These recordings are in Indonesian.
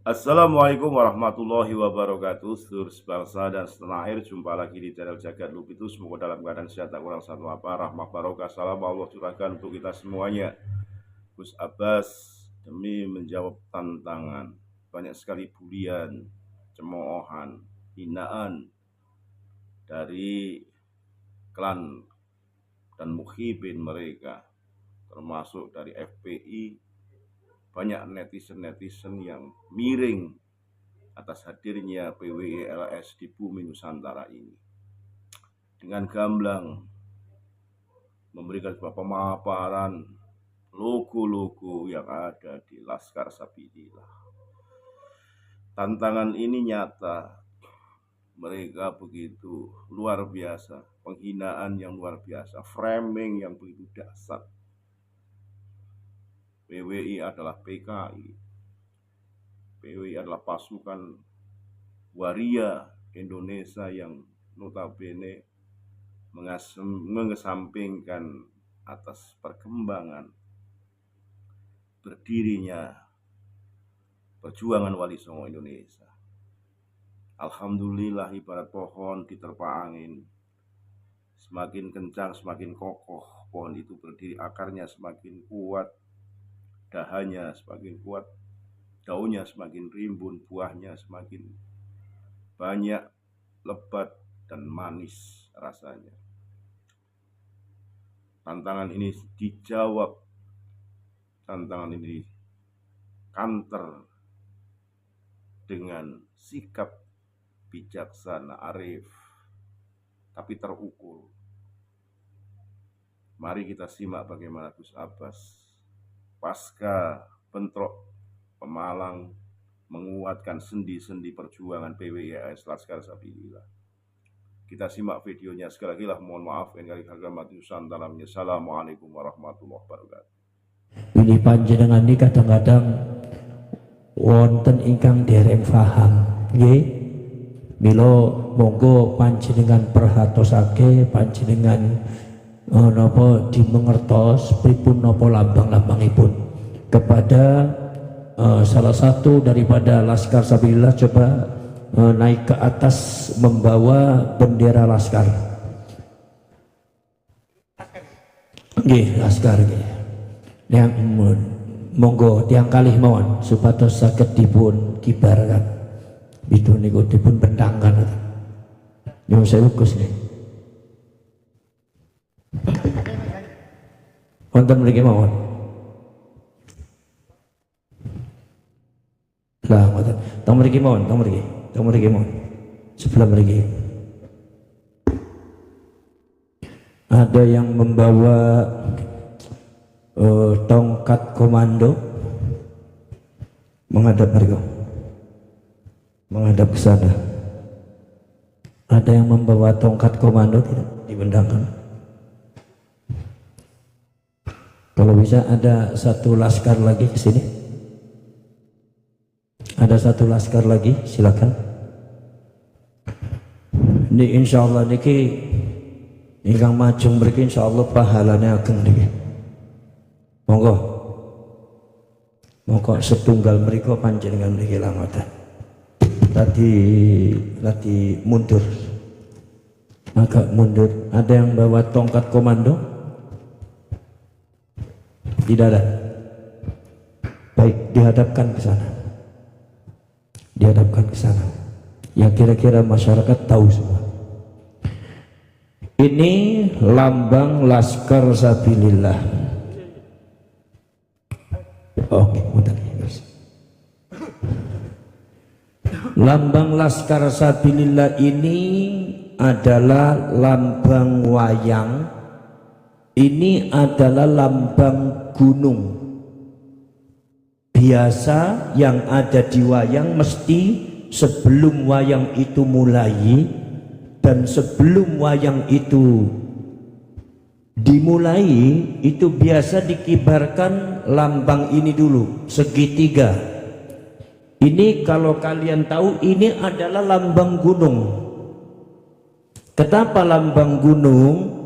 Assalamualaikum warahmatullahi wabarakatuh. Seluruh bangsa dan setanah air, jumpa lagi di channel Jagat Lupitu. Semoga dalam keadaan sehat, tak kurang satu apa, rahmat barokah, salam Allah curahkan untuk kita semuanya. Gus Abbas demi menjawab tantangan, banyak sekali bulian, cemoohan, hinaan dari klan dan muhibin mereka, termasuk dari FPI. Banyak netizen-netizen yang miring atas hadirnya PWILS di bumi Nusantara ini, dengan gamblang memberikan sebuah pemaparan logo-logo yang ada di Laskar Sabilillah. Tantangan ini nyata, mereka begitu luar biasa, penghinaan yang luar biasa, framing yang begitu dahsyat. PWI adalah PKI, PWI adalah pasukan waria Indonesia yang notabene mengesampingkan atas perkembangan berdirinya perjuangan Wali Songo Indonesia. Alhamdulillah, ibarat pohon diterpa angin, semakin kencang semakin kokoh pohon itu berdiri, akarnya semakin kuat, dahannya semakin kuat, daunnya semakin rimbun, buahnya semakin banyak, lebat dan manis rasanya. Tantangan ini dijawab, tantangan ini counter dengan sikap bijaksana, arif, tapi terukur. Mari kita simak bagaimana Gus Abbas pasca bentrok Pemalang menguatkan sendi-sendi perjuangan PWILS Laskar Sabilillah. Kita simak videonya. Sekali lagi lah mohon maaf yang kali harga mati Nusantara. Assalamualaikum warahmatullahi wabarakatuh. Ini panjenengan ini kadang-kadang wonten ingkang dereng paham, nggih. Mila monggo panjenengan perhatosake, panjenengan napa dimengertos pripun napa lambang-lambangipun kepada salah satu daripada Laskar Sabilillah. Coba naik ke atas membawa bendera Laskar. Nggih, Laskar nggih. Yang monggo tiang kalih mawon supados saged dipun kibarkan. Itu niku dipun bentangkan. Nyuwun sewu Gus nggih. Wonten mriki mawon. Lah ngoten. Teng mriki mawon, teng mriki. Teng mriki mawon. Sebelah mriki. Ada yang membawa tongkat komando menghadap mereka, menghadap ke sana. Ada yang membawa tongkat komando tidak dibendangkan. Kalau bisa ada satu laskar lagi ke sini. Ada satu laskar lagi, silakan. Ini insyaallah niki ingkang majeng mriki insyaallah pahalane ageng niki. Monggo. Monggo setunggal mriko panjenengan mriki langotan. Tadi mundur. Agak mundur. Ada yang bawa tongkat komando? Tidak ada. Baik, dihadapkan ke sana. Dihadapkan ke sana. Yang kira-kira masyarakat tahu semua. Ini lambang Laskar Sabilillah. Oke, mudah. Lambang Laskar Sabilillah ini adalah lambang wayang. Ini adalah lambang gunung. Biasa yang ada di wayang mesti sebelum wayang itu mulai dan sebelum wayang itu dimulai itu biasa dikibarkan lambang ini dulu, segitiga. Ini kalau kalian tahu ini adalah lambang gunung. Kenapa lambang gunung?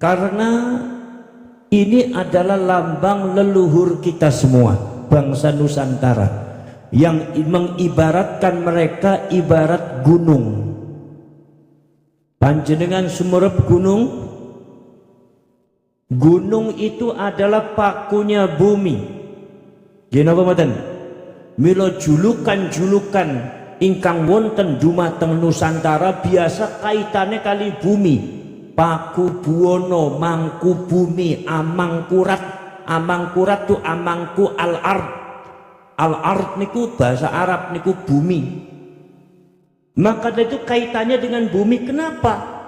Karena ini adalah lambang leluhur kita semua, bangsa Nusantara. yang mengibaratkan mereka ibarat gunung. Panjenengan sumerep gunung. Gunung itu adalah pakunya bumi. Gimana mboten? Mila julukan-julukan ingkang wonten dumateng Nusantara biasa kaitannya kali bumi. Paku buwono, mangku bumi, amangkurat. Amangkurat tu amangku al-ard. Al-ard niku bahasa Arab niku bumi. Maka itu kaitannya dengan bumi. Kenapa?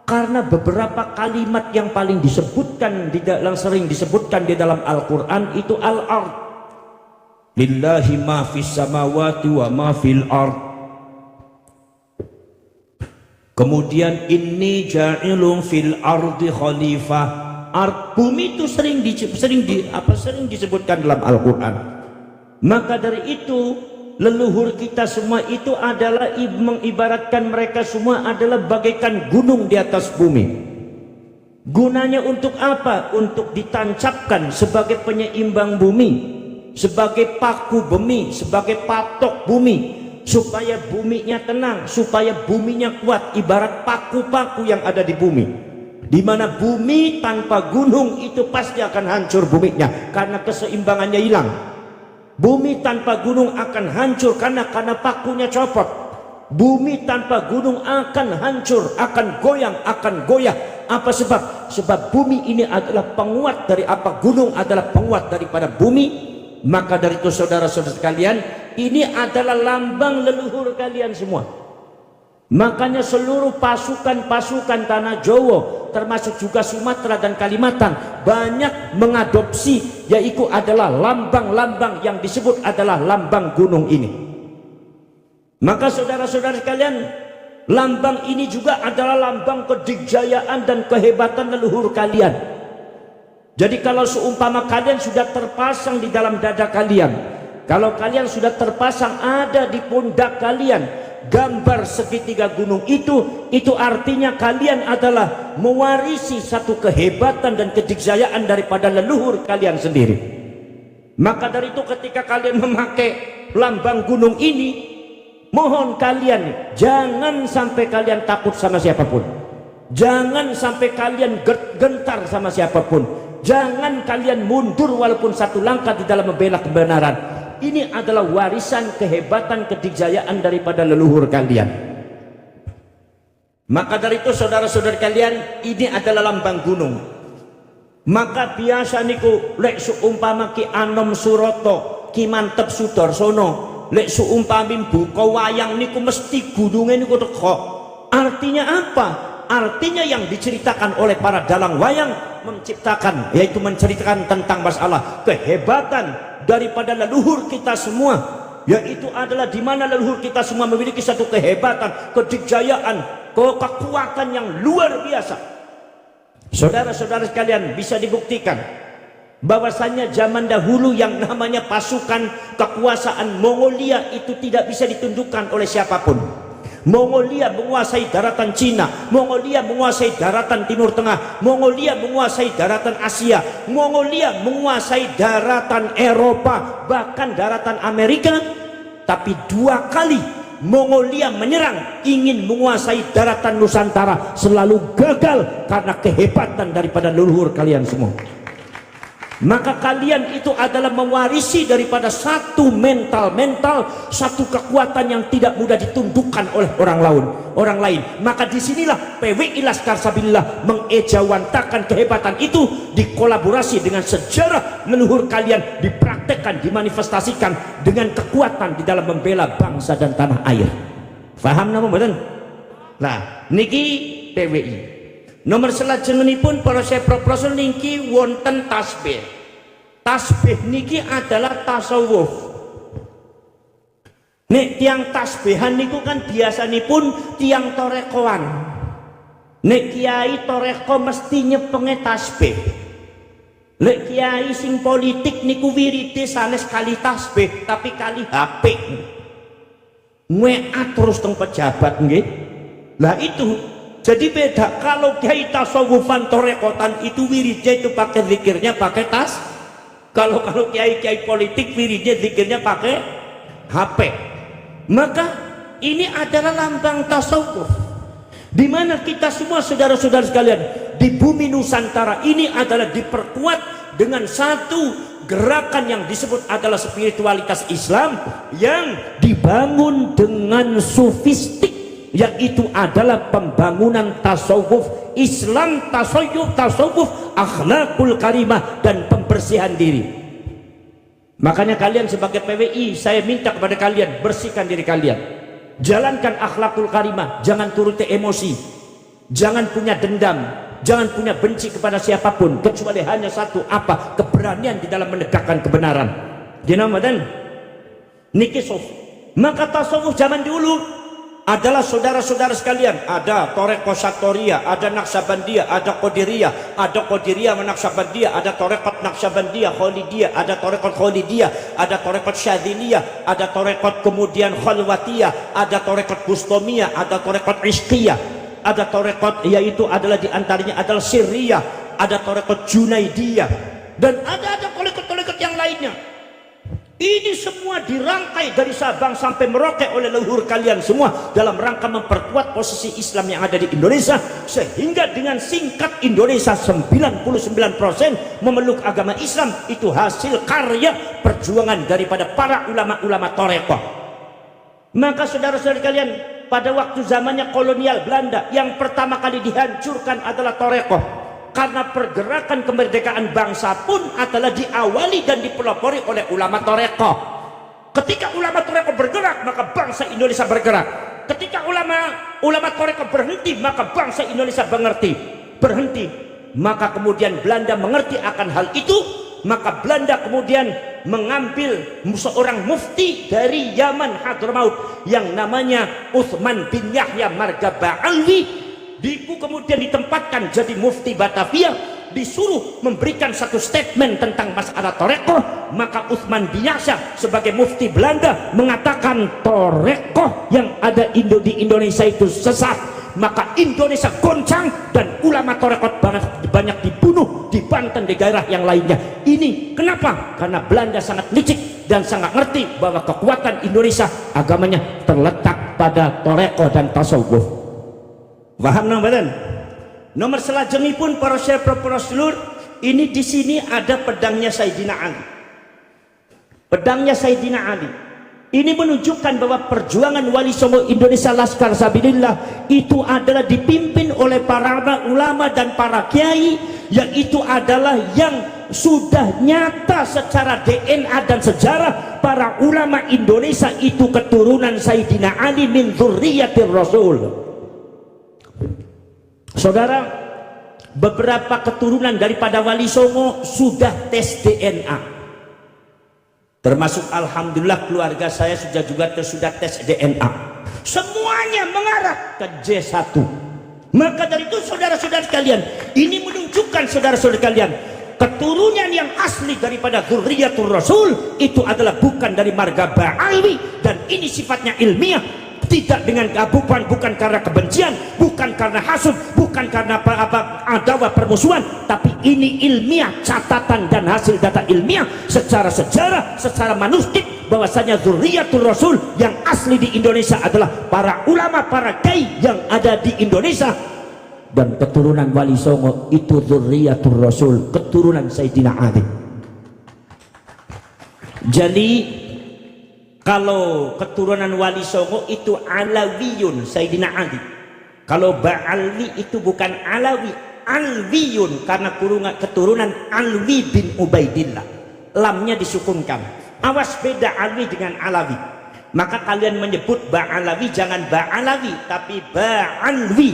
Karena beberapa kalimat yang paling disebutkan sering disebutkan di dalam Al-Quran itu al-ard. Lillahi ma fis samawati wa ma fil ard. Kemudian inni ja'ilun fil ardi khalifah. Bumi itu sering disebutkan dalam Al-Quran. Maka dari itu leluhur kita semua itu adalah mengibaratkan mereka semua adalah bagaikan gunung di atas bumi. Gunanya untuk apa? Untuk ditancapkan sebagai penyeimbang bumi, sebagai paku bumi, sebagai patok bumi, supaya buminya tenang, supaya buminya kuat. Ibarat paku-paku yang ada di bumi, di mana bumi tanpa gunung itu pasti akan hancur buminya karena keseimbangannya hilang. Bumi tanpa gunung akan hancur karena pakunya copot. Bumi tanpa gunung akan hancur, akan goyang, akan goyah. Apa sebab? Sebab bumi ini adalah penguat dari apa? Gunung adalah penguat daripada bumi. Maka dari itu saudara-saudara sekalian, ini adalah lambang leluhur kalian semua. Makanya seluruh pasukan-pasukan tanah Jawa, termasuk juga Sumatera dan Kalimantan, banyak mengadopsi, yaitu adalah lambang-lambang yang disebut adalah lambang gunung ini. Maka saudara-saudara sekalian, lambang ini juga adalah lambang kedikjayaan dan kehebatan leluhur kalian. Jadi kalau seumpama kalian sudah terpasang di dalam dada kalian, kalau kalian sudah terpasang ada di pundak kalian gambar segitiga gunung itu artinya kalian adalah mewarisi satu kehebatan dan kedikjayaan daripada leluhur kalian sendiri. Maka dari itu ketika kalian memakai lambang gunung ini, mohon kalian jangan sampai kalian takut sama siapapun, jangan sampai kalian gentar sama siapapun, jangan kalian mundur walaupun satu langkah di dalam membela kebenaran. Ini adalah warisan kehebatan kedikjayaan daripada leluhur kalian. Maka dari itu saudara-saudara kalian, ini adalah lambang gunung. Maka biasa niku lek seumpama Ki Anom Suroto, Ki Mantep Sudarsono, lek seumpami buka wayang niku mesti gunungnya niku teko. Artinya apa? Artinya yang diceritakan oleh para dalang wayang menciptakan, yaitu menceritakan tentang masalah kehebatan daripada leluhur kita semua, yaitu adalah di mana leluhur kita semua memiliki satu kehebatan, kedikjayaan, kekuatan yang luar biasa. Saudara-saudara sekalian, bisa dibuktikan bahwasanya zaman dahulu yang namanya pasukan kekuasaan Mongolia itu tidak bisa ditundukkan oleh siapapun. Mongolia menguasai daratan Cina, Mongolia menguasai daratan Timur Tengah, Mongolia menguasai daratan Asia, Mongolia menguasai daratan Eropa, bahkan daratan Amerika. Tapi dua kali Mongolia menyerang ingin menguasai daratan Nusantara, selalu gagal karena kehebatan daripada leluhur kalian semua. Maka kalian itu adalah mewarisi daripada satu mental, satu kekuatan yang tidak mudah ditundukkan oleh orang lain. Maka disinilah PWI Laskar Sabilillah mengejawantakan kehebatan itu, dikolaborasi dengan sejarah leluhur kalian, dipraktekkan, dimanifestasikan dengan kekuatan di dalam membela bangsa dan tanah air. Faham nama betul? Nah, niki PWI. Nomor selajengipun para profesor niki wonten tasbih. Tasbih niki adalah tasawuf. Nek tiang tasbihan niku kan biasanipun tiang torekoan. Nek kiai toreko mesti nyepenge tasbih. Lek kiai sing politik niku wiride sanes kali tasbih tapi kali HP. WA terus teng pejabat nggih. Lah itu jadi beda. Kalau kiai tasawufan torekotan itu wiridnya itu pakai zikirnya pakai tas. Kalau kiai politik wiridnya zikirnya pakai HP. Maka ini adalah lambang tasawuf, di mana kita semua saudara-saudara sekalian di bumi Nusantara ini adalah diperkuat dengan satu gerakan yang disebut adalah spiritualitas Islam yang dibangun dengan sufistik, yaitu adalah pembangunan tasawuf Islam, tasawuf akhlakul karimah dan pembersihan diri. Makanya kalian sebagai PWI, saya minta kepada kalian, bersihkan diri kalian, jalankan akhlakul karimah, jangan turuti emosi, jangan punya dendam, jangan punya benci kepada siapapun kecuali hanya satu, apa? Keberanian di dalam menegakkan kebenaran. Dinamakan nikisuf. Maka tasawuf zaman dulu adalah saudara-saudara sekalian, ada Torekoh Satoriyah, ada Naksabandiyah, ada Qadiriyah, ada Qadiriyah Naksabandiyah, ada Torekot Naksabandiyah Khalidiyah, ada Torekot Khalidiyah, ada Torekot Syadiliyah, ada Torekot kemudian Khalwatiyah, ada Torekot Bustomiyah, ada Torekot Ishqiyah, ada Torekot yaitu adalah diantaranya adalah Sirriyah, ada Torekot Junaidiyah, dan ada torekot-torekot yang lainnya. Ini semua dirangkai dari Sabang sampai Merauke oleh leluhur kalian semua dalam rangka memperkuat posisi Islam yang ada di Indonesia, sehingga dengan singkat Indonesia 99% memeluk agama Islam. Itu hasil karya perjuangan daripada para ulama-ulama Torekoh. Maka saudara-saudara kalian, pada waktu zamannya kolonial Belanda, yang pertama kali dihancurkan adalah Torekoh. Karena pergerakan kemerdekaan bangsa pun adalah diawali dan dipelopori oleh ulama Torekoh. Ketika ulama Torekoh bergerak, maka bangsa Indonesia bergerak. Ketika ulama Torekoh berhenti, maka bangsa Indonesia berhenti. Maka kemudian Belanda mengerti akan hal itu. Maka Belanda kemudian mengambil seorang mufti dari Yaman Hadramaut yang namanya Utsman bin Yahya Margabaalwi. Diku kemudian ditempatkan jadi mufti Batavia, disuruh memberikan satu statement tentang masalah Torekoh. Maka Utsman bin Yahya sebagai mufti Belanda mengatakan Torekoh yang ada di Indonesia itu sesat. Maka Indonesia goncang dan ulama Torekoh banyak dibunuh di Banten, di daerah yang lainnya. Ini kenapa? Karena Belanda sangat licik dan sangat ngerti bahwa kekuatan Indonesia agamanya terletak pada Torekoh dan tasawuf. Paham nambahan? Nomor selanjutnya pun para syekh para seluruh ini di sini ada pedangnya Sayyidina Ali. Pedangnya Sayyidina Ali. Ini menunjukkan bahwa perjuangan Wali Songo Indonesia Laskar Sabilillah itu adalah dipimpin oleh para ulama dan para kiai, yang itu adalah yang sudah nyata secara DNA dan sejarah. Para ulama Indonesia itu keturunan Sayyidina Ali min dzurriyyatir Rasul. Saudara, beberapa keturunan daripada Wali Songo sudah tes DNA, termasuk alhamdulillah keluarga saya sudah tes DNA, semuanya mengarah ke J1. Maka dari itu saudara-saudara sekalian, ini menunjukkan saudara-saudara kalian, keturunan yang asli daripada dzurriyyatur Rasul itu adalah bukan dari marga Ba'alwi, dan ini sifatnya ilmiah, tidak dengan bukan karena kebencian, bukan karena hasud, bukan karena adawah permusuhan, tapi ini ilmiah, catatan dan hasil data ilmiah secara sejarah, secara manuskrip, bahwasanya dzurriyyatur Rasul yang asli di Indonesia adalah para ulama, para kiai yang ada di Indonesia. Dan keturunan Wali Songo itu dzurriyyatur Rasul, keturunan Sayyidina Ali. Jadi kalau keturunan Wali Songo itu Alawiyun Sayyidina Ali. Kalau Ba'alwi itu bukan Alawi, Alwiyun, karena keturunan Alwi bin Ubaidillah. Lamnya disukunkan. Awas beda Alwi dengan Alawi. Maka kalian menyebut Ba'alawi jangan Ba'alawi, tapi Ba'alwi.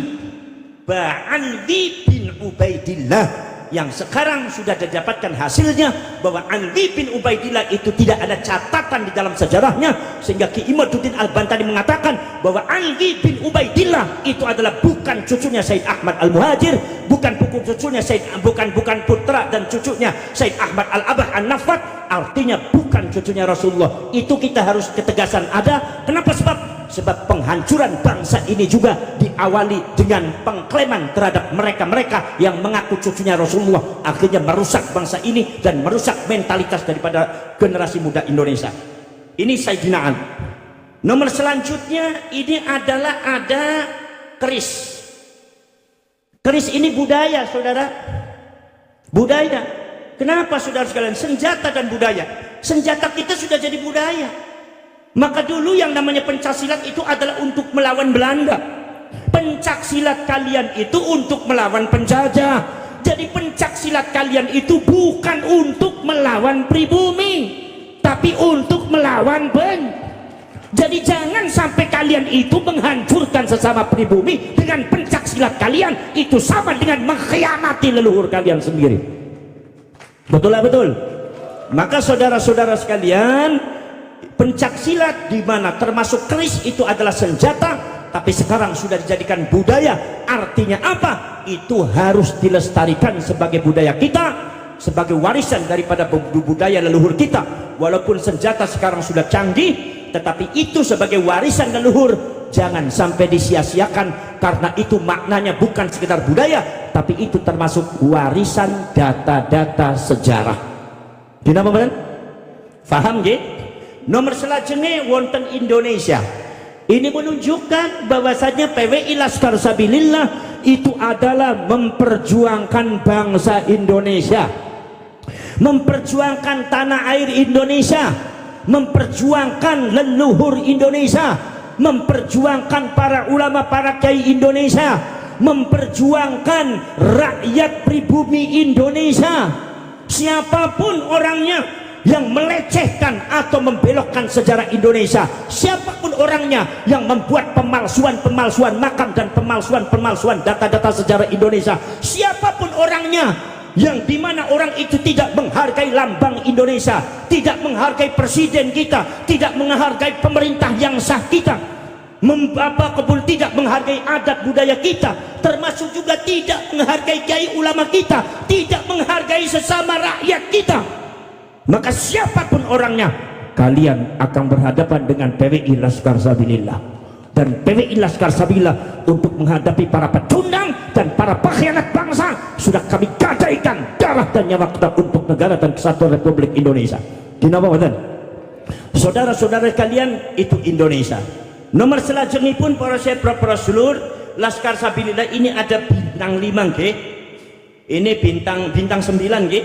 Ba'alwi bin Ubaidillah, yang sekarang sudah didapatkan hasilnya bahwa Alwi bin Ubaidillah itu tidak ada catatan di dalam sejarahnya, sehingga Ki Imaduddin Al-Bantani mengatakan bahwa Alwi bin Ubaidillah itu adalah bukan cucunya Said Ahmad Al-Muhajir, bukan cucunya bukan putra dan cucunya Said Ahmad Al-Abah An-Nafat, artinya bukan cucunya Rasulullah. Itu kita harus ketegasan ada. Kenapa? Sebab penghancuran bangsa ini juga diawali dengan pengklaman terhadap mereka-mereka yang mengaku cucunya Rasulullah, akhirnya merusak bangsa ini dan merusak mentalitas daripada generasi muda Indonesia. Ini Sayyidina Ali. Nomor selanjutnya ini adalah ada keris. Keris ini budaya, saudara. Budaya. Kenapa saudara sekalian? Senjata dan budaya. Senjata kita sudah jadi budaya. Maka dulu yang namanya pencaksilat itu adalah untuk melawan Belanda. Pencaksilat kalian itu untuk melawan penjajah. Jadi pencaksilat kalian itu bukan untuk melawan pribumi, tapi untuk melawan Jadi jangan sampai kalian itu menghancurkan sesama pribumi dengan pencaksilat kalian. Itu sama dengan mengkhianati leluhur kalian sendiri. Betul lah, betul. Maka saudara-saudara sekalian, pencaksilat di mana termasuk keris itu adalah senjata, tapi sekarang sudah dijadikan budaya. Artinya apa? Itu harus dilestarikan sebagai budaya kita, sebagai warisan daripada budaya leluhur kita. Walaupun senjata sekarang sudah canggih, tetapi itu sebagai warisan leluhur jangan sampai disia-siakan, karena itu maknanya bukan sekedar budaya, tapi itu termasuk warisan data-data sejarah. Kenapa benar? Faham nggih? Nomor selanjutnya wonten Indonesia. Ini menunjukkan bahwasanya PWI Laskar Sabilillah itu adalah memperjuangkan bangsa Indonesia, memperjuangkan tanah air Indonesia, memperjuangkan leluhur Indonesia, memperjuangkan para ulama, para kiai Indonesia, memperjuangkan rakyat pribumi Indonesia. Siapapun orangnya yang melecehkan atau membelokkan sejarah Indonesia, siapapun orangnya yang membuat pemalsuan makam dan pemalsuan data-data sejarah Indonesia, siapapun orangnya yang dimana orang itu tidak menghargai lambang Indonesia, tidak menghargai presiden kita, tidak menghargai pemerintah yang sah kita, kemudian tidak menghargai adat budaya kita, termasuk juga tidak menghargai kiai ulama kita, tidak menghargai sesama rakyat kita, maka siapapun orangnya, kalian akan berhadapan dengan PWI Laskar Sabilillah. Dan PWI Laskar Sabilillah untuk menghadapi para pecundang dan para pengkhianat bangsa sudah kami gadaikan darah dan nyawa kita untuk negara dan kesatuan Republik Indonesia. Kenapa betul? Saudara-saudara kalian, itu Indonesia. Nomor selanjutnya pun para seluruh Laskar Sabilillah ini ada bintang 5 nggih. Ini bintang 9 nggih.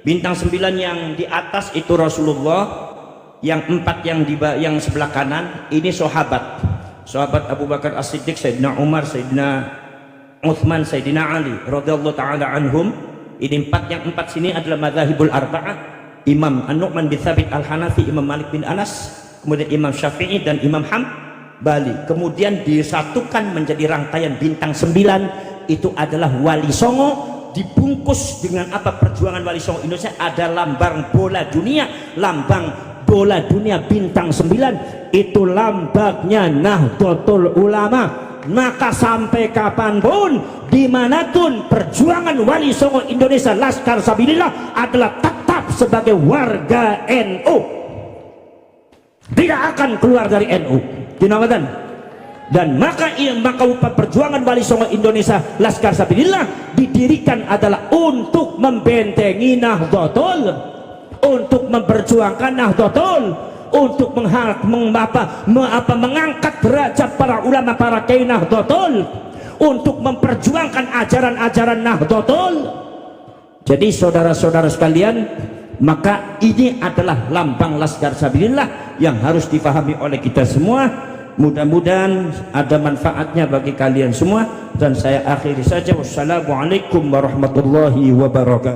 Bintang 9 yang di atas itu Rasulullah, yang 4 yang sebelah kanan ini sahabat Abu Bakar As-Siddiq, Sayyidina Umar, Sayyidina Uthman, Sayyidina Ali radhiyallahu taala anhum. Ini 4, yang 4 sini adalah madzhabul arba'ah, Imam An-Nu'man bin Thabit Al-Hanafi, Imam Malik bin Anas, kemudian Imam Syafi'i dan Imam Hambali. Kemudian disatukan menjadi rangkaian bintang 9, itu adalah Wali Songo. Dibungkus dengan apa? Perjuangan Wali Songo Indonesia. Ada lambang bola dunia, lambang bola dunia bintang 9, itu lambangnya Nahdlatul Ulama. Maka sampai kapanpun, dimanapun, perjuangan Wali Songo Indonesia Laskar Sabilillah adalah tetap sebagai warga NU, tidak akan keluar dari NU. Dinamakan. Dan maka perjuangan Wali Songo Indonesia Laskar Sabilillah didirikan adalah untuk membentengi Nahdlatul, untuk memperjuangkan Nahdlatul, untuk mengangkat derajat para ulama, para kiai Nahdlatul, untuk memperjuangkan ajaran-ajaran Nahdlatul. Jadi saudara-saudara sekalian, maka ini adalah lambang Laskar Sabilillah yang harus difahami oleh kita semua. Mudah-mudahan ada manfaatnya bagi kalian semua, dan saya akhiri saja. Wassalamualaikum warahmatullahi wabarakatuh.